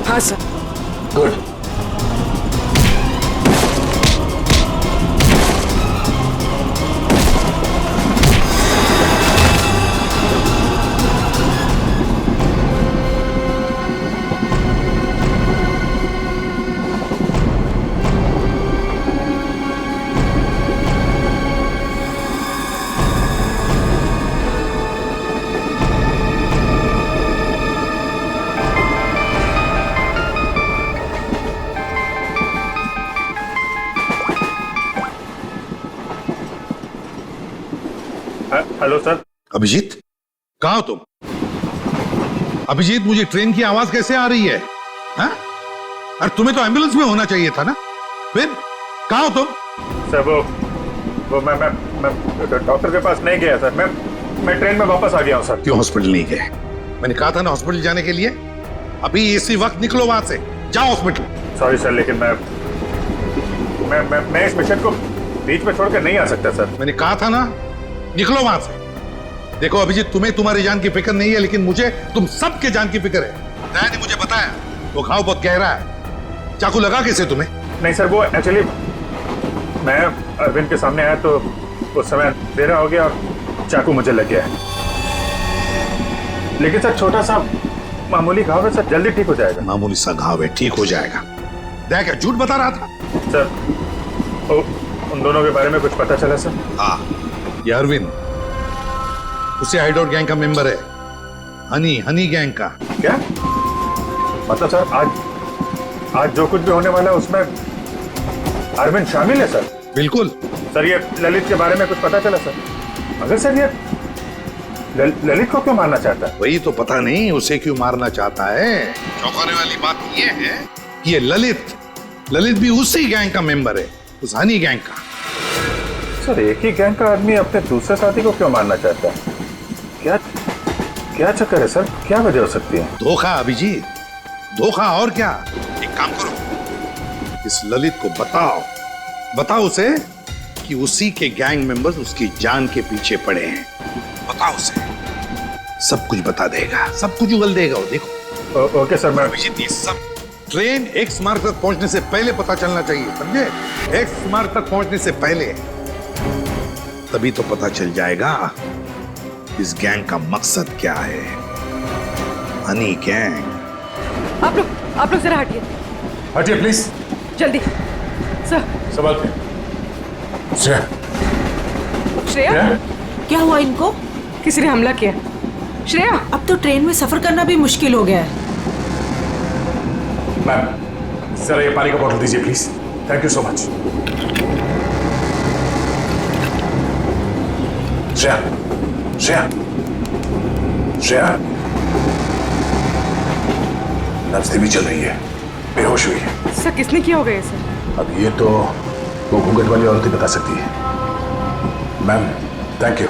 हाँ sir. Good. Hello sir. Abhijit, कहाँ हो तुम? अभिजीत, मुझे ट्रेन की आवाज कैसे आ रही है? हाँ? अरे तुम्हें तो एम्बुलेंस में होना चाहिए था ना। फिर कहाँ हो तुम? सर वो मैं डॉक्टर के पास नहीं गया सर। मैं ट्रेन में वापस आ गया हूँ सर। क्यों हॉस्पिटल नहीं गए? मैंने कहा था ना हॉस्पिटल जाने के लिए। अभी इसी वक्त निकलो वहां से, जाओ हॉस्पिटल। सॉरी सर, लेकिन मैं इस मिशन को बीच में छोड़कर नहीं आ सकता सर। मैंने कहा था ना, निकलो वहां से। देखो अभिजीत, तुम्हें तुम्हारी जान की फिक्र नहीं है, लेकिन मुझे तुम सबके जान की फिक्र है। दया ने मुझे बताया वो घाव बहुत गहरा है। चाकू लगा कैसे तुम्हें? नहीं सर, वो एक्चुअली मैं अरविंद के सामने आया तो उस समय अंधेरा हो गया और चाकू मुझे लग गया है। लेकिन सर छोटा सा मामूली घाव है सर, जल्दी ठीक हो जाएगा। मामूली सा घाव है, ठीक हो जाएगा। दया क्या झूठ बता रहा था? सर उन दोनों के बारे में कुछ पता चला सर? हाँ, ये अरविंद उसे हाइडआउट गैंग का मेंबर है। हनी गैंग का। क्या मतलब सर? आज जो कुछ भी होने वाला है उसमें अरविंद शामिल है सर? बिल्कुल सर। ये ललित के बारे में कुछ पता चला सर? अगर सर ये ललित को क्यों मारना चाहता है? वही तो पता नहीं उसे क्यों मारना चाहता है। चौंकाने वाली बात ये है कि ये ललित भी उसी गैंग का मेंबर है, उस हनी गैंग का। सर एक ही गैंग का आदमी अपने दूसरे साथी को क्यों मारना चाहता है? क्या चक्कर है सर? क्या वजह हो सकती है? धोखा अभिजीत, धोखा। और क्या? एक काम करो, इस ललित को बताओ उसे कि उसी के गैंग मेंबर्स उसकी जान के पीछे पड़े हैं। बताओ उसे, सब कुछ बता देगा, सब कुछ उगल देगा वो। देखो। Okay sir. मैं अभिजीत, ये सब ट्रेन एक्स मार्ग तक पहुंचने से पहले पता चलना चाहिए, समझे? एक्स मार्ग तक पहुंचने से पहले, तभी तो पता चल जाएगा इस गैंग का मकसद क्या है। हनी गैंग। आप लोग जरा हटिए प्लीज, जल्दी। सर। सवाल पे। श्रेया, क्या हुआ इनको? किसी ने हमला किया। श्रेया, अब तो ट्रेन में सफर करना भी मुश्किल हो गया है। मैम जरा ये पानी का बोतल दीजिए please. Thank you so much. Shreya नब्ज भी चल रही है, बेहोश हुई है। सर किसने किया होगा ये सर? अब ये तो वो घूंघट वाली औरत ही बता सकती है। Ma'am thank you.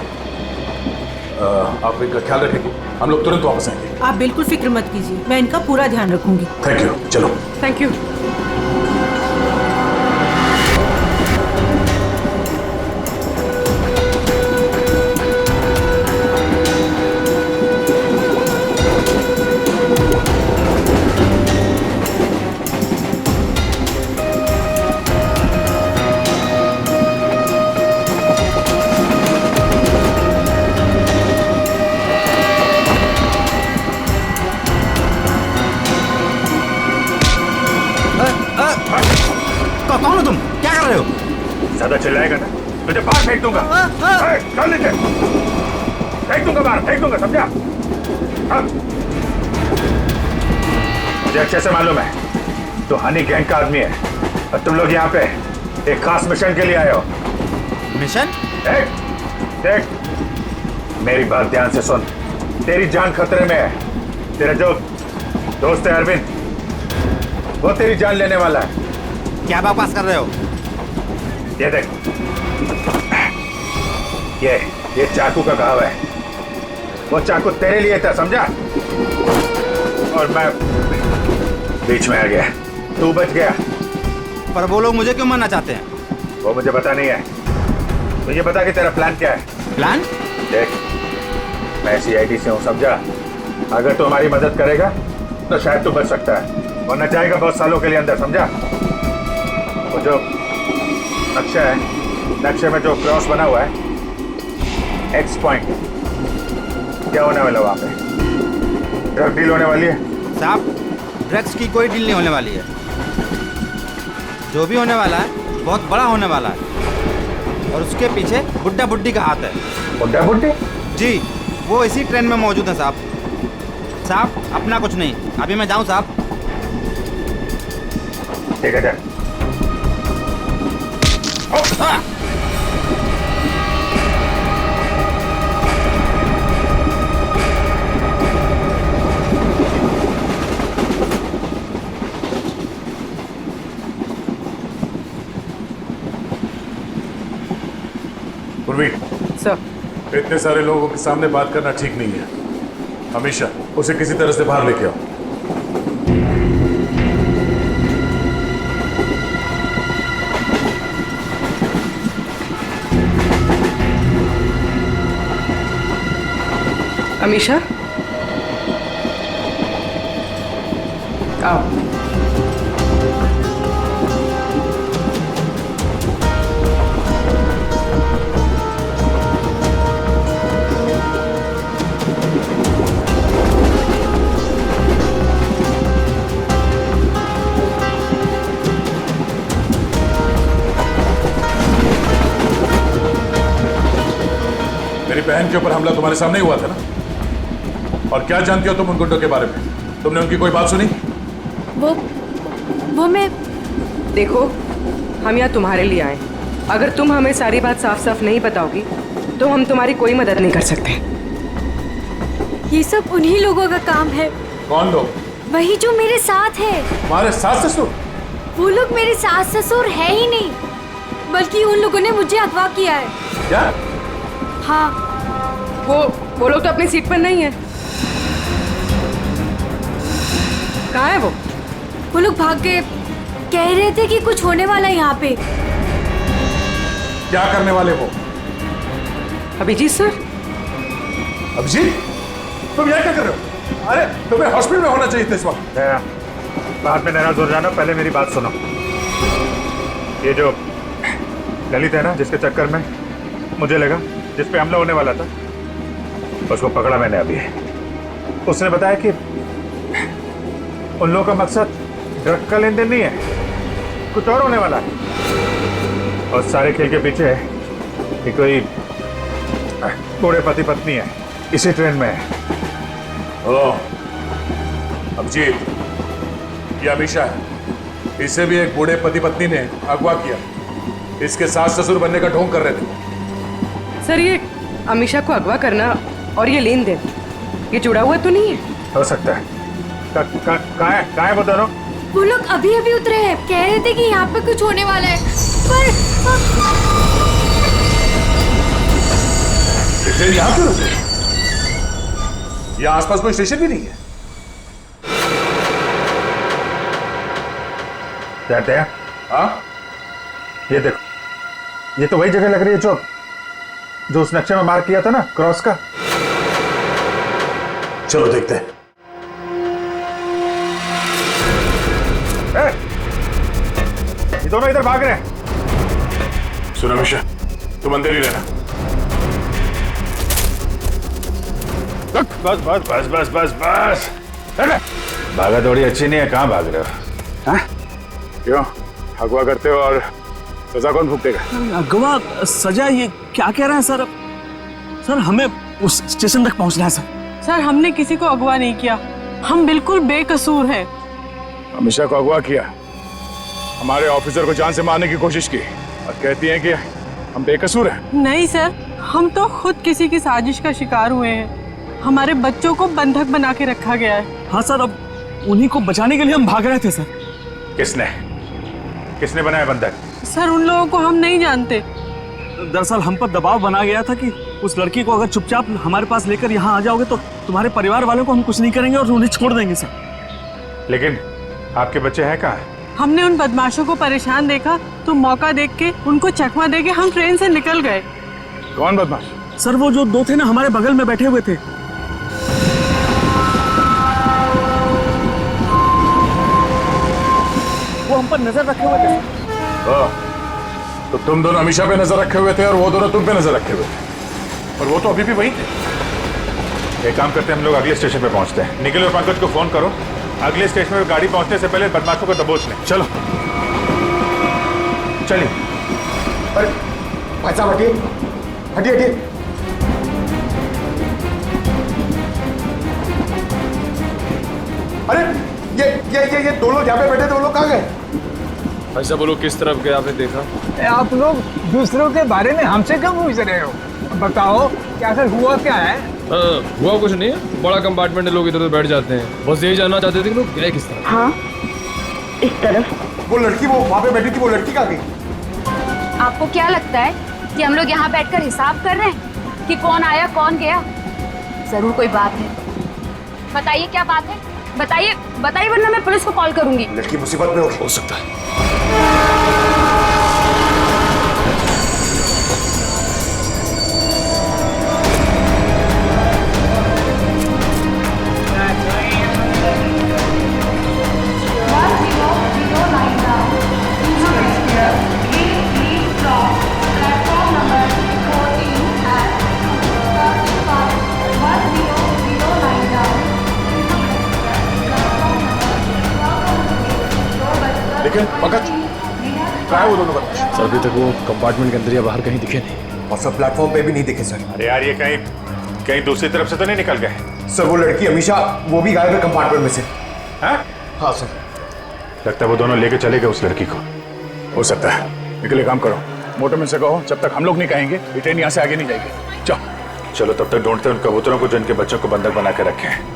आप इनका ख्याल रखेंगे, हम लोग तुरंत वापस आएंगे। आप बिल्कुल फिक्र मत कीजिए, मैं इनका पूरा ध्यान रखूंगी। Thank you. चलो। Thank you. कौन हो तुम? क्या कर रहे हो? ज्यादा चिल्लाएगा ना तुझे बाहर फेंक दूंगा। चल नीचे, फेंक दूंगा बाहर, फेंक दूंगा, समझा? मुझे अच्छे से मालूम है तो हनी गैंग का आदमी है और तुम लोग यहाँ पे एक खास मिशन के लिए आए हो। मिशन? देख मेरी बात ध्यान से सुन। तेरी जान खतरे में है। तेरा जो दोस्त है अरविंद, वो तेरी जान लेने वाला है। क्या बकवास कर रहे हो? ये देख, ये चाकू का घाव है। वो चाकू तेरे लिए था, समझा? और मैं बीच में आ गया, तू बच गया। पर वो लोग मुझे क्यों मारना चाहते हैं? वो मुझे पता नहीं है। तो ये बता कि तेरा प्लान क्या है? प्लान? देख मैं CID से हूँ, समझा? अगर तू हमारी मदद करेगा तो शायद तू बच सकता है, वरना जाएगा बहुत सालों के लिए अंदर, समझा? वो जो नक्शा है, नक्शे में जो क्रॉस बना हुआ है, एक्स पॉइंट, क्या होने वाला वहां पे? ड्रग डील होने वाली है? साहब, ड्रग्स की कोई डील नहीं होने वाली है। जो भी होने वाला है बहुत बड़ा होने वाला है, और उसके पीछे बुड्ढा बुड्ढी का हाथ है। बुड्ढा बुड्ढी? जी, वो इसी ट्रेन में मौजूद है साहब। साहब, अपना कुछ नहीं, अभी मैं जाऊं साहब? ठीक है, जा। पूर्वी, सर। इतने सारे लोगों के सामने बात करना ठीक नहीं है। हमेशा उसे किसी तरह से बाहर लेके आओ। अमीशा, आओ। मेरी बहन के ऊपर हमला तुम्हारे सामने ही हुआ था ना? और क्या जानती हो तुम उन गुंडों के बारे में? तुमने उनकी कोई बात सुनी? वो मैं देखो, हम यहाँ तुम्हारे लिए आए। अगर तुम हमें सारी बात साफ साफ नहीं बताओगी तो हम तुम्हारी कोई मदद नहीं कर सकते। ये सब उन्हीं लोगों का काम है। कौन लोग? वही जो मेरे साथ है। तुम्हारे सास ससुर? वो लोग मेरे सास ससुर है ही नहीं, बल्कि उन लोगों ने मुझे अगवा किया है। क्या? हाँ। वो लोग तो अपनी सीट पर नहीं है। कहाँ है वो? वो लोग भाग गए। कह रहे थे कि कुछ होने वाला है यहाँ पे। क्या करने वाले वो? अभिजीत सर। अभिजीत, तुम यहाँ क्या कर रहे हो? अरे तुम्हें हॉस्पिटल में होना चाहिए था इस वक्त। बाद में नाराज हो जाना, पहले मेरी बात सुनो। ये जो ललित है ना, जिसके चक्कर में मुझे लगा जिस पे हमला होने वाला था, उसको पकड़ा मैंने अभी। उसने बताया कि उन लोगों का मकसद ड्रग का लेन देन नहीं है, कुछ और होने वाला है। और सारे खेल के पीछे है कि कोई बूढ़े पति पत्नी है, इसी ट्रेन में है। ओह, अभिजीत, ये अमीशा है। इसे भी एक बूढ़े पति पत्नी ने अगवा किया। इसके सास ससुर बनने का ढोंग कर रहे थे। सर, ये अमीशा को अगवा करना और ये लेन देन, ये जुड़ा हुआ तो नहीं है? हो सकता है। कहाँ है वो दोनों? वो लोग अभी अभी उतरे हैं। कह रहे थे कि यहाँ पे कुछ होने वाला है, पर ट्रेन यहाँ क्यों रुकी? यहाँ आसपास कोई स्टेशन भी नहीं है। कहते हैं, हाँ, ये देखो, ये तो वही जगह लग रही है जो उस नक्शे में मार्क किया था ना, क्रॉस का। चलो देखते हैं। ये दोनों इधर भाग रहे हैं। सुनो अमीशा, तुम अंदर ही रहना। बस बस बस बस बस बस। भागा दौड़ी अच्छी नहीं है, कहाँ भाग रहे हो? हाँ? क्यों अगवा करते हो और सजा कौन भुगतेगा? अगवा सजा, ये क्या कह रहे हैं सर? सर, हमें उस स्टेशन तक पहुंचना है सर। सर, हमने किसी को अगवा नहीं किया, हम बिल्कुल बेकसूर हैं। अमीशा को अगवा किया, हमारे ऑफिसर को जान से मारने की कोशिश की, और कहती हैं कि हम बेकसूर हैं। नहीं सर, हम तो खुद किसी की साजिश का शिकार हुए हैं। हमारे बच्चों को बंधक बना के रखा गया है। हाँ सर, अब उन्हीं को बचाने के लिए हम भाग रहे थे सर। किसने बनाया बंधक? सर, उन लोगों को हम नहीं जानते। दरअसल हम पर दबाव बनाया गया था कि उस लड़की को अगर चुपचाप हमारे पास लेकर यहाँ आ जाओगे तो तुम्हारे परिवार वालों को हम कुछ नहीं करेंगे और उन्हें छोड़ देंगे सर। लेकिन आपके बच्चे हैं कहाँ? हमने उन बदमाशों को परेशान देखा तो मौका देख के उनको चकमा देके हम ट्रेन से निकल गए। कौन बदमाश? सर, वो जो दो थे ना, हमारे बगल में बैठे हुए थे। वो हम पर नजर रखे हुए थे। तो तुम दोनों अमीशा पे नजर रखे हुए थे और वो दोनों तुम पे नजर रखे हुए थे, और वो तो अभी भी वहीं थे। एक काम करते हैं, हम लोग अगले स्टेशन पे पहुंचते हैं। निखिल और पंकज को फोन करो, अगले स्टेशन पे गाड़ी पहुंचने से पहले बदमाशों को दबोच लें। चलो चलिए। अरे भाई साहब हटिए हटिए हटिए। अरे ये दो लोग यहाँ पे बैठे थे, वो लोग कहाँ गए? ऐसा बोलो, किस तरफ गए आपने देखा? आप लोग दूसरों के बारे में हमसे कब पूछ रहे हो? बताओ क्या सर हुआ क्या है? हुआ कुछ नहीं है, बड़ा कंपार्टमेंट है, लोग इधर उधर बैठ जाते हैं। बस यही जानना चाहते थे कि लोग गए किस तरफ। हाँ, इस तरफ। वो लड़की वो वहाँ पे बैठी थी, वो लड़की कहाँ गई? आपको क्या लगता है कि हम लोग यहाँ बैठकर हिसाब कर रहे हैं कि कौन आया कौन गया? जरूर कोई बात है। बताइए क्या बात है, बताइए बताइए, वरना मैं पुलिस को कॉल करूंगी। लड़की मुसीबत में हो सकता है। लेकिन पंकज क्या है वो दोनों बदमाश? सर अभी तक वो कंपार्टमेंट के अंदर या बाहर कहीं दिखे नहीं, और सब प्लेटफॉर्म पे भी नहीं दिखे सर। अरे यार, ये कहीं कहीं दूसरी तरफ से तो नहीं निकल गए? सर वो लड़की अमीशा वो भी गायब है कंपार्टमेंट में से। हैं? हाँ सर। लगता है वो दोनों लेके चले गए उस लड़की को। हो सकता है। निकल, एक काम करो, मोटरमैन से कहो जब तक हम लोग नहीं कहेंगे ये ट्रेन यहाँ से आगे नहीं जाएगी। चलो तब तक ढूंढते हैं उन कबूतरों को जो इनके बच्चों को बंधक बना के रखे हैं।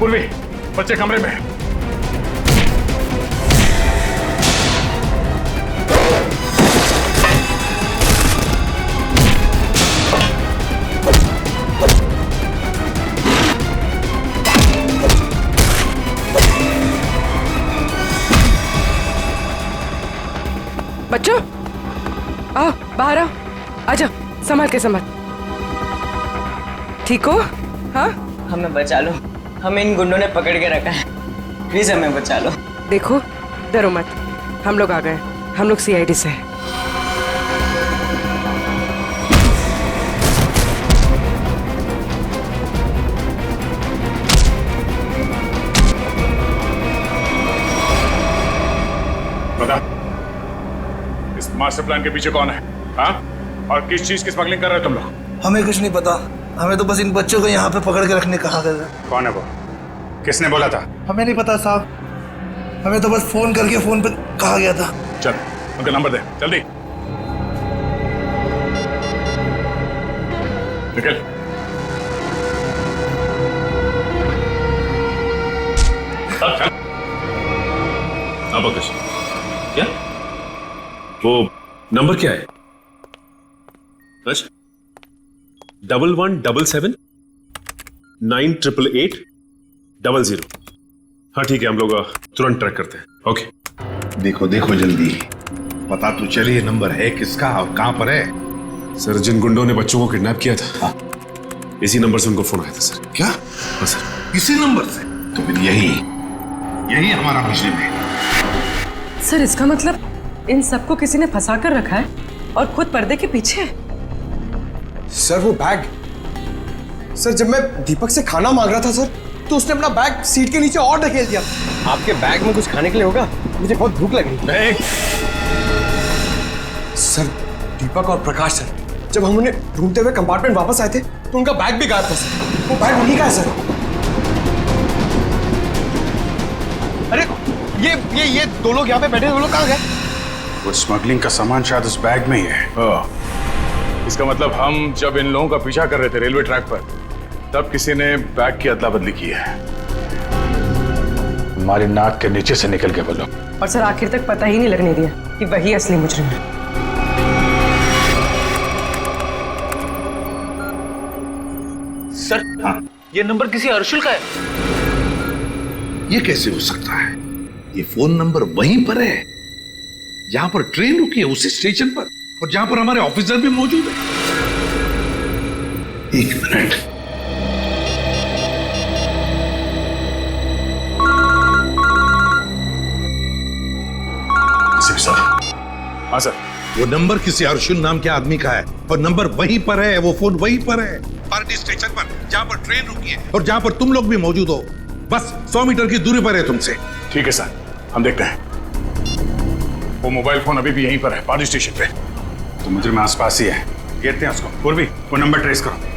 पूर्वी, बच्चे कमरे में। बच्चों आओ, बाहर आओ, आजा, संभाल के संभाल। ठीक हो? हाँ, हमें बचा लो, हमें इन गुंडों ने पकड़ के रखा है, प्लीज हमें बचा लो। देखो डरो मत, हम लोग आ गए, हम लोग सीआईडी से हैं। बता, इस मास्टर प्लान के पीछे कौन है? हाँ, और किस चीज की स्मगलिंग कर रहे हो तुम लोग? हमें कुछ नहीं पता, हमें तो बस इन बच्चों को यहाँ पे पकड़ के रखने कहा गया। कौन है वो? किसने बोला था? हमें नहीं पता साहब, हमें तो बस फोन करके फोन पे कहा गया था। चल उनका नंबर दे जल्दी। निकल। अब क्या वो नंबर क्या है? अच्छा, 1177988800। हाँ ठीक है, हम लोग तुरंत ट्रैक करते हैं। ओके। देखो देखो जल्दी, पता तो चलिए नंबर है किसका और कहां पर है। सर, जिन गुंडों ने बच्चों को किडनैप किया था, इसी नंबर से उनको फोन आया था सर। क्या? हाँ सर। इसी नंबर से? तो फिर यही हमारा मिशन है। सर इसका मतलब इन सबको किसी ने फंसा कर रखा है और खुद पर्दे के पीछे है। सर वो बैग, सर जब मैं दीपक से खाना मांग रहा था सर, तो उसने अपना बैग सीट के नीचे और ढकेल दिया। आपके बैग में कुछ खाने के लिए होगा, मुझे बहुत भूख लग रही है। सर दीपक और प्रकाश सर, जब हम उन्हें ढूंढते हुए कंपार्टमेंट वापस आए थे तो उनका बैग भी गायब था सर। वो बैग उन्हीं का है सर। अरे ये दो लोग यहाँ पे बैठे, दो लोग कहाँ गए? वो स्मगलिंग का सामान शायद उस बैग में ही है। इसका मतलब हम जब इन लोगों का पीछा कर रहे थे रेलवे ट्रैक पर, तब किसी ने बैग की अदला बदली की है। हमारी नाक के नीचे से निकल के बोलो। और सर आखिर तक पता ही नहीं लगने दिया कि वही असली मुजरिम है। सर हाँ, ये नंबर किसी अर्शुल का है। ये कैसे हो सकता है? ये फोन नंबर वहीं पर है जहां पर ट्रेन रुकी है, उसी स्टेशन पर, और जहां पर हमारे ऑफिसर भी मौजूद है। एक मिनट। सर। हाँ सर। वो नंबर किसी अर्जुन नाम के आदमी का है और नंबर वहीं पर है, वो फोन वहीं पर है, पार्टी स्टेशन पर, जहां पर ट्रेन रुकी है और जहां पर तुम लोग भी मौजूद हो। बस 100 मीटर की दूरी पर है तुमसे। ठीक है सर, हम देखते हैं। वो मोबाइल फोन अभी भी यहीं पर है, पार्टी स्टेशन पे। तो मुझे में आसपास ही है, घेरते हैं उसको। पूर्वी, वो नंबर ट्रेस करो।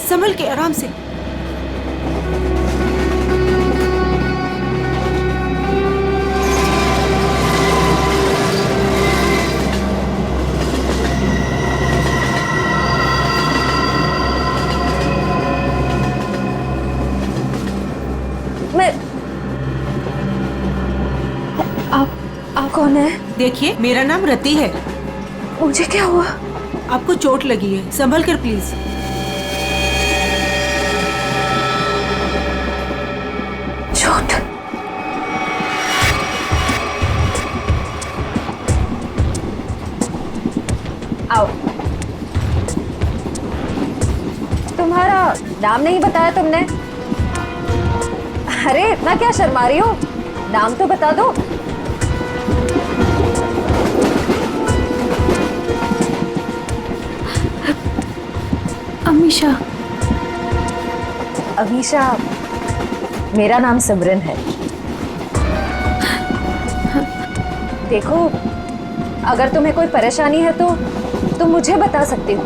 संभल के आराम से। आप कौन है? देखिए, मेरा नाम रति है। मुझे क्या हुआ? आपको चोट लगी है, संभल कर प्लीज। चोट? आओ। तुम्हारा नाम नहीं बताया तुमने? अरे इतना क्या शर्मा रही हो? नाम तो बता दो। अमीशा। अमीशा, मेरा नाम सिमरन है। देखो, अगर तुम्हें कोई परेशानी है तो तुम मुझे बता सकती हो,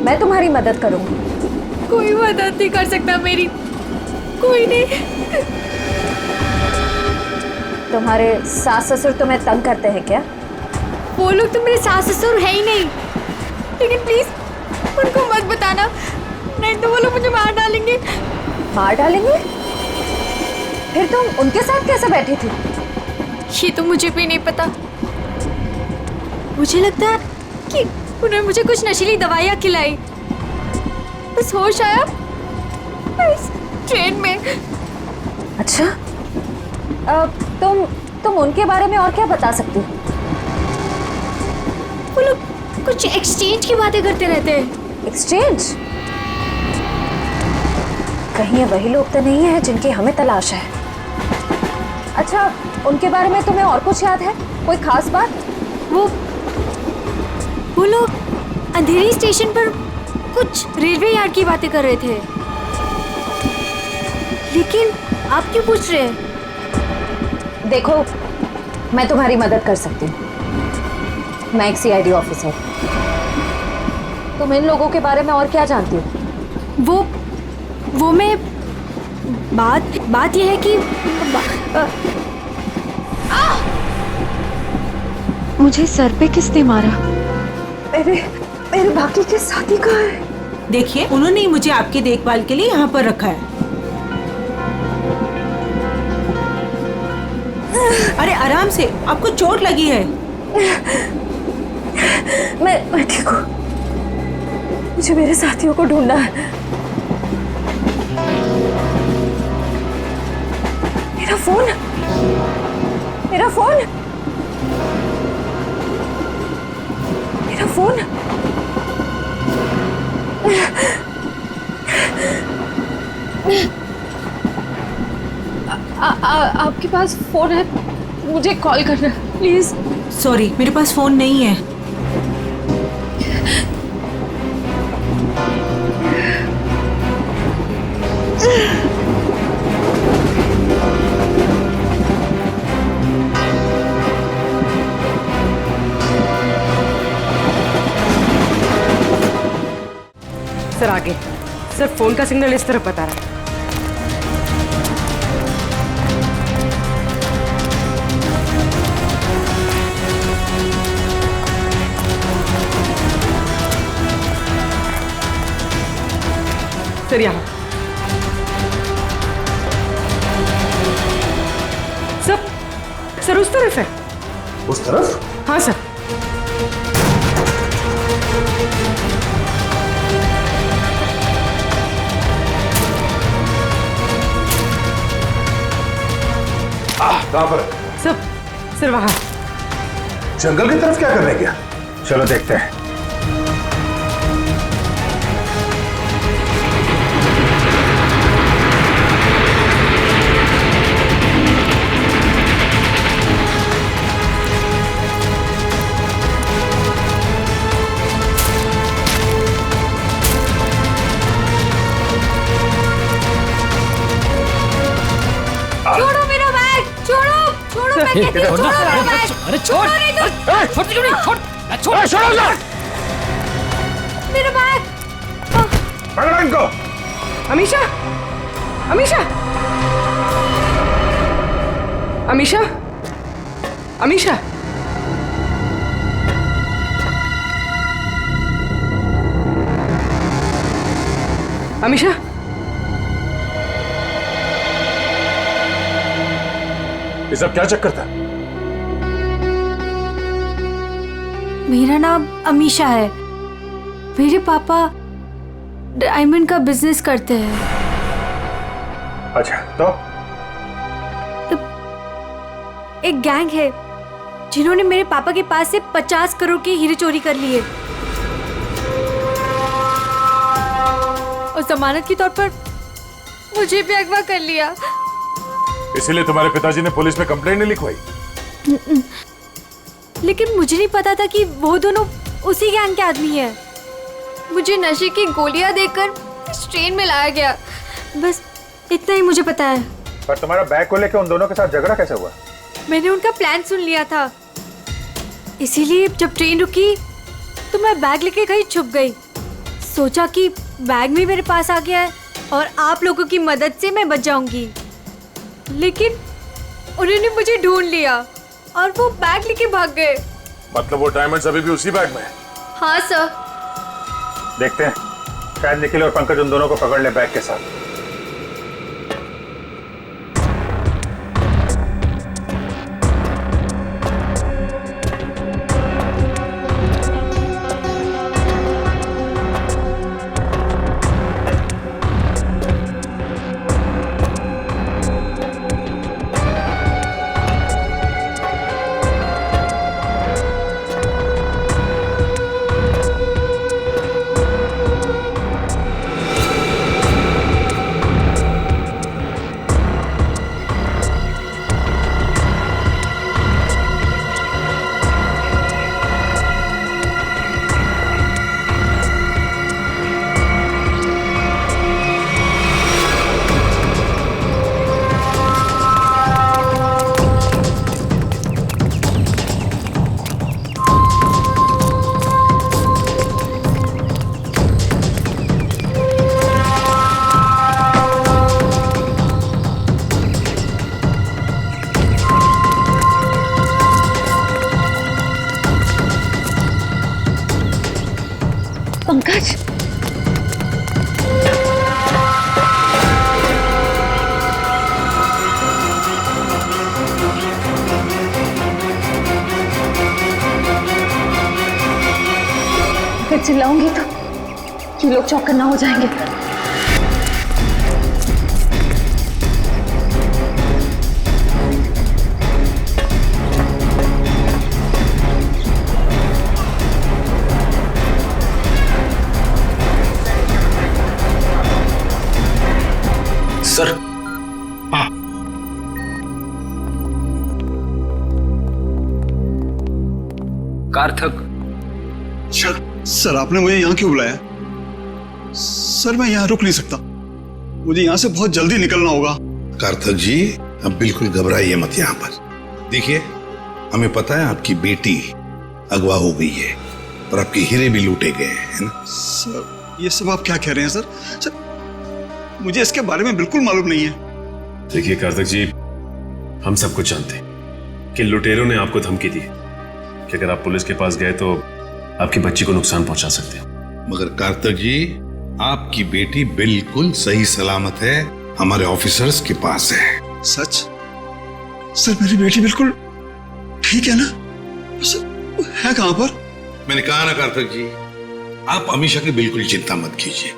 मैं तुम्हारी मदद करूंगी। कोई मदद नहीं कर सकता मेरी, कोई नहीं। तुम्हारे सास ससुर तुम्हें तंग करते हैं क्या? वो लोग तो मेरे सास ससुर है ही नहीं, लेकिन प्लीज उनको मत बताना, नहीं तो वो लोग मुझे मार डालेंगे। मार डालेंगे? फिर तुम उनके साथ कैसे बैठी थी? ये तो मुझे भी नहीं पता। मुझे लगता है कि उन्होंने मुझे कुछ नशीली दवाइयाँ खिलाई, बस होश आया इस ट्रेन में। अच्छा, तुम उनके बारे में और क्या बता सकती हो? वो लोग कुछ एक्सचेंज की बातें करते रहते हैं। एक्सचेंज? कहीं ये वही लोग तो नहीं है जिनकी हमें तलाश है। अच्छा, उनके बारे में तुम्हें और कुछ याद है? कोई खास बात? वो लोग अंधेरी स्टेशन पर कुछ रेलवे यार्ड की बातें कर रहे थे, लेकिन आप क्यों पूछ रहे हैं? देखो, मैं तुम्हारी मदद कर सकती हूँ। मैं एक CID ऑफिसर। तुम इन लोगों के बारे में और क्या जानती हो? वो मैं बात यह है कि मुझे सर पे किसने मारा? मेरे बाकी के साथी कहाँ है? देखिए, उन्होंने ही मुझे आपकी देखभाल के लिए यहाँ पर रखा है। अरे आराम से, आपको चोट लगी है। मैं ठीक हूँ। मुझे मेरे साथियों को ढूंढना है। मेरा फोन, मेरा फोन, मेरा फोन। आपके पास फोन है? मुझे कॉल करना प्लीज। सॉरी, मेरे पास फोन नहीं है। सर आगे। सर फोन का सिग्नल इस तरफ बता रहा है। सर यहाँ। सर उस तरफ है। उस तरफ? हाँ सर। कहाँ पर? सर वहाँ। जंगल की तरफ क्या करने गया? चलो देखते हैं। छोड़ो मेरा बैग, छोड़ो मैं कहती हूँ, छोड़ो मेरा बैग। अरे छोड़, नहीं तो छोड़ क्यों नहीं? छोड़, छोड़ो मेरा बैग। पकड़ो इनको। अमीशा, अमीशा, अमीशा, अमीशा। अमीशा, ये सब क्या चक्कर था? मेरा नाम अमीशा है। मेरे पापा डायमंड का बिजनेस करते हैं। अच्छा तो एक गैंग है जिन्होंने मेरे पापा के पास से 50 करोड़ के हीरे चोरी कर लिए और जमानत के तौर पर मुझे भी अगवा कर लिया। इसीलिए तुम्हारे पिताजी ने पुलिस में कंप्लेंट नहीं लिखवाई? लेकिन मुझे नहीं पता था कि वो दोनों उसी गैंग के आदमी हैं। मुझे नशे की गोलियां देकर इस ट्रेन में लाया गया, बस इतना ही मुझे पता है। पर तुम्हारा बैग को लेकर उन दोनों के साथ झगड़ा कैसे हुआ? मैंने उनका प्लान सुन लिया था, इसीलिए जब ट्रेन रुकी तो मैं बैग लेके कहीं छुप गई। सोचा कि बैग भी मेरे पास आ गया है और आप लोगों की मदद से मैं बच जाऊंगी, लेकिन उन्होंने मुझे ढूंढ लिया और वो बैग लेके भाग गए। मतलब वो डायमंड्स अभी भी उसी बैग में है? हाँ सर। देखते हैं, शायद निखिल और पंकज उन दोनों को पकड़ ले बैग के साथ। पंकज, अगर चिल्लाऊंगी तो ये लोग चौकन्ना ना हो जाएंगे। सर, हाँ। कार्थक। सर आपने मुझे यहाँ क्यों बुलाया? सर मैं यहाँ रुक नहीं सकता, मुझे यहाँ से बहुत जल्दी निकलना होगा। कार्थक जी, अब बिल्कुल घबराइए मत यहाँ पर। देखिए, हमें पता है आपकी बेटी अगवा हो गई है और आपके हीरे भी लूटे गए हैं, है ना? सर ये सब आप क्या कह रहे हैं सर? सर मुझे इसके बारे में बिल्कुल मालूम नहीं है। देखिए कार्थक जी, हम सब कुछ जानते हैं कि लुटेरों ने आपको धमकी दी कि अगर आप पुलिस के पास गए तो आपकी बच्ची को नुकसान पहुंचा सकते हैं। मगर कार्थक जी, आपकी बेटी बिल्कुल सही सलामत है, हमारे ऑफिसर्स के पास है। सच? सर मेरी बेटी बिल्कुल ठीक है ना? सर है कहां पर? मैंने कहा ना कार्तिक जी, आप अमीषा की बिल्कुल चिंता मत कीजिए।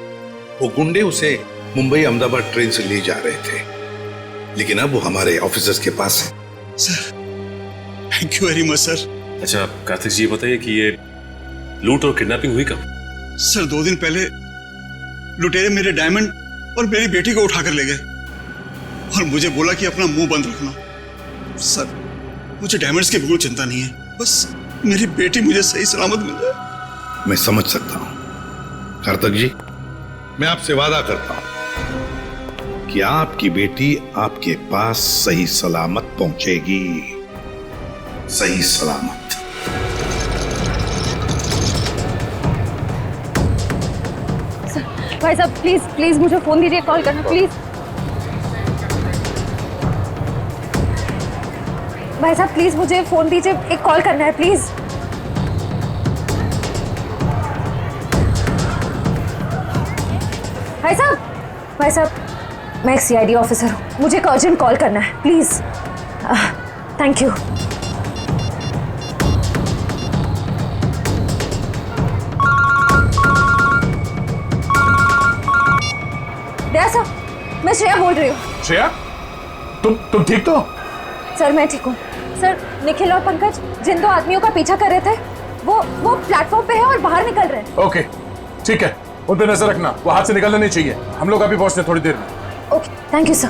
वो गुंडे उसे मुंबई अहमदाबाद ट्रेन से ले जा रहे थे, लेकिन अब वो हमारे ऑफिसर्स के पास है। Sir thank you very much sir. अच्छा कार्तिक जी, बताइए कि ये लूट और किडनैपिंग हुई कब? सर 2 दिन पहले लुटेरे मेरे डायमंड और मेरी बेटी को उठाकर ले गए और मुझे बोला कि अपना मुंह बंद रखना। सर मुझे डायमंड्स की बिल्कुल चिंता नहीं है, बस मेरी बेटी मुझे सही सलामत मिल जाए। मैं समझ सकता हूं कार्तिक जी, मैं आपसे वादा करता हूं कि आपकी बेटी आपके पास सही सलामत पहुंचेगी, सही सलामत। भाई साहब प्लीज प्लीज मुझे फोन दीजिए, कॉल करना प्लीज। भाई साहब प्लीज मुझे फोन दीजिए, एक कॉल करना है प्लीज। भाई साहब मैं एक सीआईडी ऑफिसर हूँ, मुझे एक अर्जेंट कॉल करना है प्लीज। Thank you. सर मैं श्रेया बोल रही हूँ। श्रेया, तुम ठीक तो? सर मैं ठीक हूँ सर। निखिल और पंकज जिन 2 आदमियों का पीछा कर रहे थे वो प्लेटफॉर्म पे है और बाहर निकल रहे हैं। ओके ठीक है, उन पे नजर रखना, वो हाथ से निकलना नहीं चाहिए। हम लोग अभी पहुंचते थोड़ी देर में। Okay thank you sir,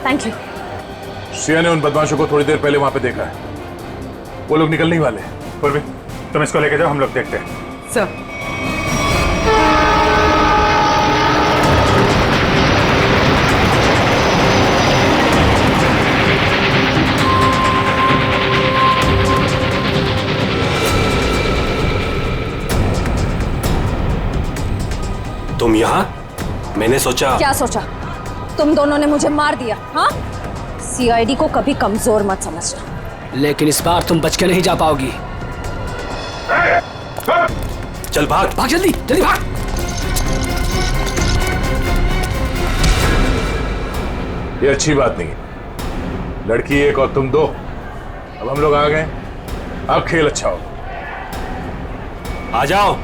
thank you. Shreya ने उन बदमाशों को थोड़ी देर पहले वहां पे देखा है, वो लोग निकलने ही वाले हैं। पूर्वी तुम इसको लेके जाओ, हम लोग देखते हैं। सर तुम यहाँ? मैंने सोचा। क्या सोचा? तुम दोनों ने मुझे मार दिया। हाँ, सीआईडी को कभी कमजोर मत समझना। लेकिन इस बार तुम बच के नहीं जा पाओगी। चल भाग भाग, जल्दी जल्दी भाग। ये अच्छी बात नहीं है, लड़की एक और तुम 2। अब हम लोग आ गए, अब खेल अच्छा होगा। आ जाओ।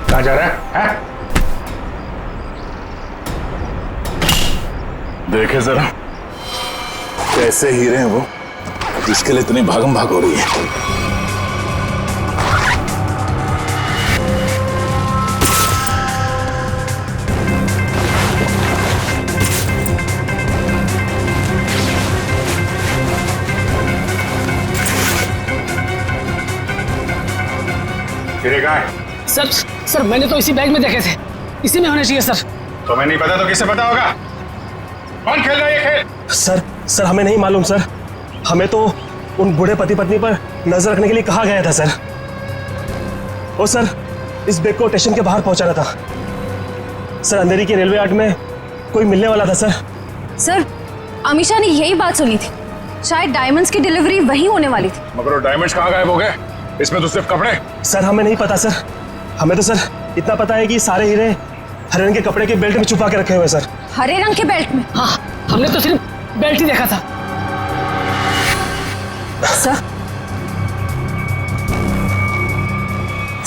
कहाँ जा रहा है? देखे जरा कैसे हीरे हैं वो, जिसके लिए इतनी भागम भाग हो रही है। हीरे कहाँ है? सर मैंने तो इसी बैग में देखे थे, इसी में होने चाहिए सर। तुम्हें नहीं पता तो किसे पता होगा? कौन खेल रहा है ये खेल? सर हमें नहीं मालूम सर, हमें तो उन बूढ़े पति पत्नी पर नजर रखने के लिए कहा गया था सर। ओ सर, इस बैग को स्टेशन के बाहर पहुंचाना था सर। अंधेरी के रेलवे यार्ड में कोई मिलने वाला था सर। सर, अमीशा ने यही बात सुनी थी, शायद डायमंड्स की डिलीवरी वहीं होने वाली थी। मगर वो डायमंड्स कहाँ गायब हो गए? इसमें तो सिर्फ कपड़े। सर हमें नहीं पता सर, हमें तो सर इतना पता है कि सारे हीरे हरे रंग के कपड़े के बेल्ट में छुपा के रखे हुए सर। हरे रंग के बेल्ट में? हाँ, हमने तो सिर्फ बेल्ट ही देखा था।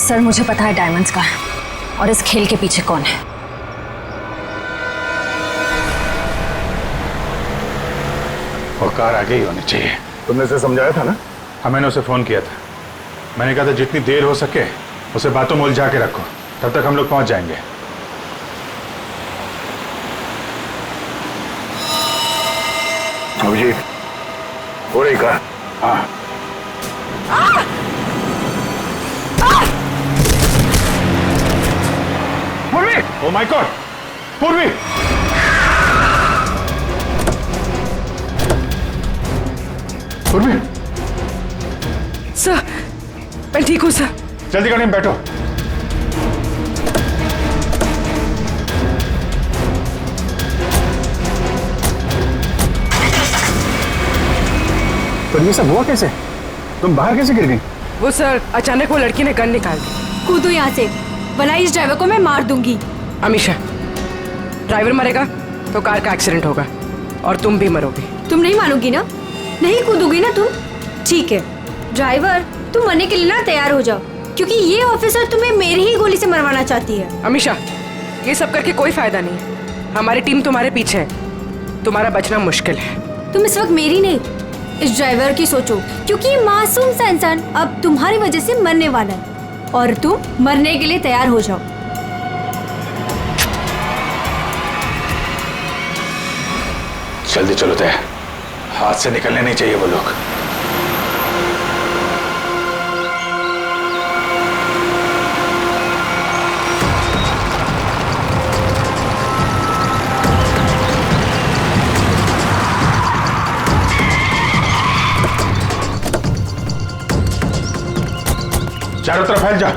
सर मुझे पता है डायमंड्स का है और इस खेल के पीछे कौन है। वो कार आगे ही होनी चाहिए। तुमने उसे समझाया था ना? हाँ, मैंने उसे फोन किया था। मैंने कहा था जितनी देर हो सके उसे बातों में उलझा के रखो, तब तक हम लोग पहुंच जाएंगे। अभिजीत, हो रही कार? हाँ। पूर्वी! Oh my God! पूर्वी! पूर्वी! सर, मैं ठीक हूँ सर। जल्दी गाड़ी में बैठो। तो ये सब हुआ कैसे? तुम बाहर कैसे गिर गई? वो सर, अचानक वो लड़की ने गन निकाल दी। कूदो यहाँ से, वरना इस ड्राइवर को मैं मार दूंगी। अमीशा, ड्राइवर मरेगा तो कार का एक्सीडेंट होगा और तुम भी मरोगे। तुम नहीं मानोगी ना? नहीं कूदोगी ना तुम? ठीक है ड्राइवर, तुम मरने के लिए ना तैयार हो जाओ, क्योंकि ये ऑफिसर तुम्हें मेरी ही गोली से मरवाना चाहती है। अमीशा, ये सब करके कोई फायदा नहीं। हमारी टीम तुम्हारे पीछे है, तुम्हारा बचना मुश्किल है। तुम इस वक्त मेरी नहीं, इस ड्राइवर की सोचो, क्योंकि ये मासूम सा इंसान अब तुम्हारी वजह से मरने वाला है और तुम मरने के लिए तैयार हो जाओ। जल्दी चलो तय, हाथ से निकलने नहीं चाहिए वो लोग। चारों तरफ फैल जा।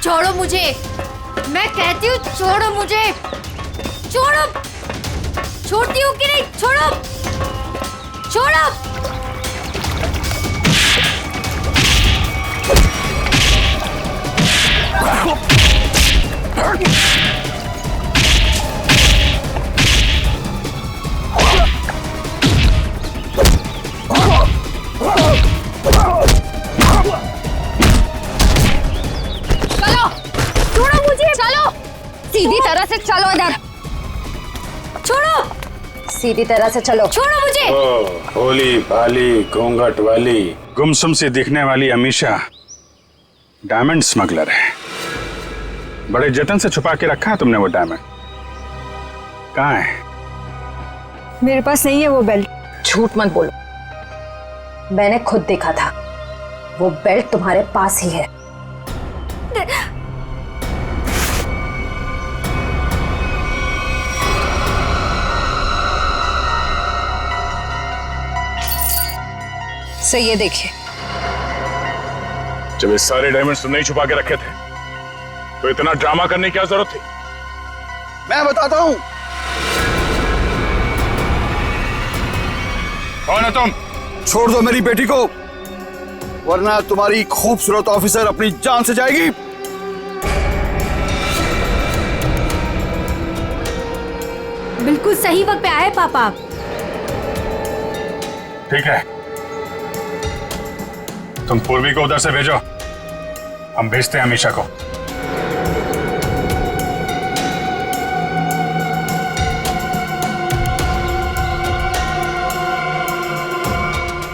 छोड़ो मुझे, मैं कहती हूँ छोड़ो मुझे, छोड़ो। छोड़ती हूँ कि नहीं? छोड़ो, छोड़ो। चलो, छोड़ो मुझे, चलो। सीधी तरह से चलो इधर। छोड़ो, सीधी तरह से चलो। छोड़ो मुझे। भोली भाली घूंघट वाली गुमसुम से दिखने वाली अमीशा डायमंड स्मगलर है। बड़े जतन से छुपा के रखा है तुमने वो डायमंड। कहाँ है? मेरे पास नहीं है वो बेल्ट। झूठ मत बोलो, मैंने खुद देखा था। वो बेल्ट तुम्हारे पास ही है। सो ये देखिए। जब ये सारे डायमंड्स तुमने ही छुपा के रखे थे तो इतना ड्रामा करने की क्या जरूरत थी? मैं बताता हूं। कौन है तुम? छोड़ दो मेरी बेटी को, वरना तुम्हारी खूबसूरत ऑफिसर अपनी जान से जाएगी। बिल्कुल सही वक्त पे आए पापा। ठीक है, तुम पूर्वी को उधर से भेजो, हम भेजते हैं अमीशा को।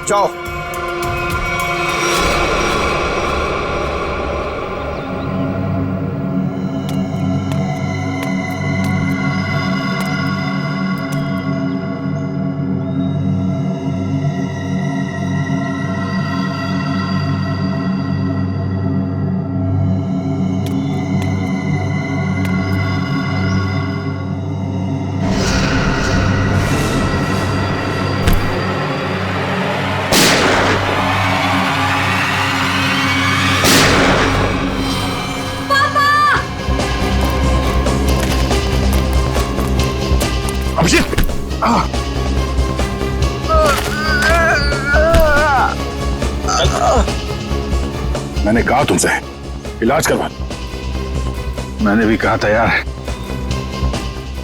जाओ। मैंने कहा तुमसे इलाज करवा। मैंने भी कहा था यार,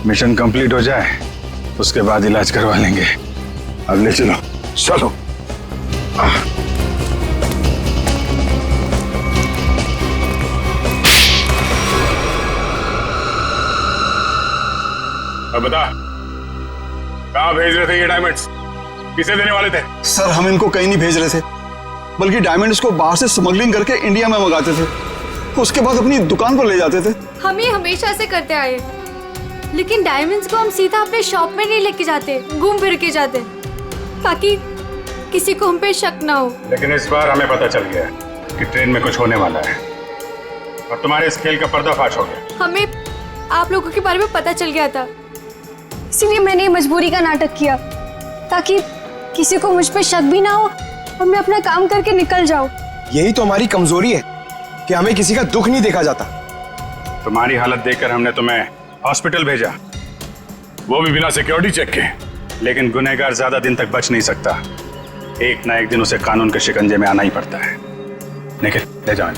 मिशन कंप्लीट हो जाए उसके बाद इलाज करवा लेंगे। अब ले चलो, चलो। अब बता, कहाँ भेज रहे थे ये डायमंड्स? किसे देने वाले थे? सर हम इनको कहीं नहीं भेज रहे थे, बल्कि डायमंड्स को बाहर से स्मगलिंग करके इंडिया में मंगाते थे, उसके बाद अपनी दुकान पर ले जाते थे। हम ये हमेशा से करते आए, लेकिन डायमंड्स को हम सीधा अपने शॉप में नहीं लेके जाते, घूम फिर के जाते, ताकि किसी को हम पे शक ना हो। लेकिन इस बार हमें पता चल गया कि ट्रेन में कुछ होने वाला है और तुम्हारे इस खेल का पर्दाफाश हो गया। हमें आप लोगों के बारे में पता चल गया था, इसीलिए मैंने मजबूरी का नाटक किया, ताकि किसी को मुझ पे शक भी ना हो और मैं अपना काम करके निकल जाऊं। यही तो हमारी कमजोरी है कि हमें किसी का दुख नहीं देखा जाता। तुम्हारी हालत देखकर हमने तुम्हें हॉस्पिटल भेजा, वो भी बिना सिक्योरिटी चेक के। लेकिन गुनहगार ज्यादा दिन तक बच नहीं सकता, एक ना एक दिन उसे कानून के शिकंजे में आना ही पड़ता है। निखिल, ले जाओ।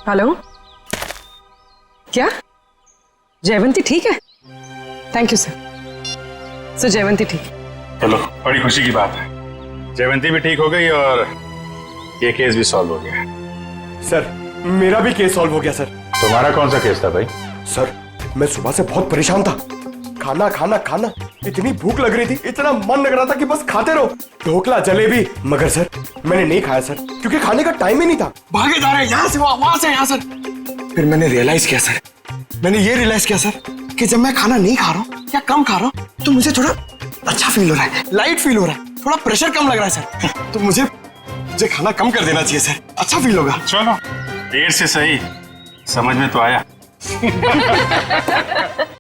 हेलो, क्या जयवंती ठीक है? Thank you sir. जयवंती ठीक है। चलो, बड़ी खुशी की बात है, जयवंती भी ठीक हो गई और ये केस भी सॉल्व हो गया। सर मेरा भी केस सॉल्व हो गया सर। तुम्हारा कौन सा केस था भाई? सर मैं सुबह से बहुत परेशान था, खाना खाना खाना, इतनी भूख लग रही थी, इतना मन लग रहा था कि बस खाते रहो, ढोकला जलेबी, मगर सर मैंने नहीं खाया सर, क्योंकि खाने का टाइम ही नहीं था। भागे जा रहे यहाँ से वहां से यहाँ सर। फिर मैंने रियलाइज किया सर, मैंने ये रियलाइज किया सर कि जब मैं खाना नहीं खा रहा हूँ या कम खा रहा हूँ तो मुझे थोड़ा अच्छा फील हो रहा है, लाइट फील हो रहा है, थोड़ा प्रेशर कम लग रहा है सर। तो मुझे खाना कम कर देना चाहिए सर, अच्छा फील होगा। चलो, देर से सही, समझ में तो आया।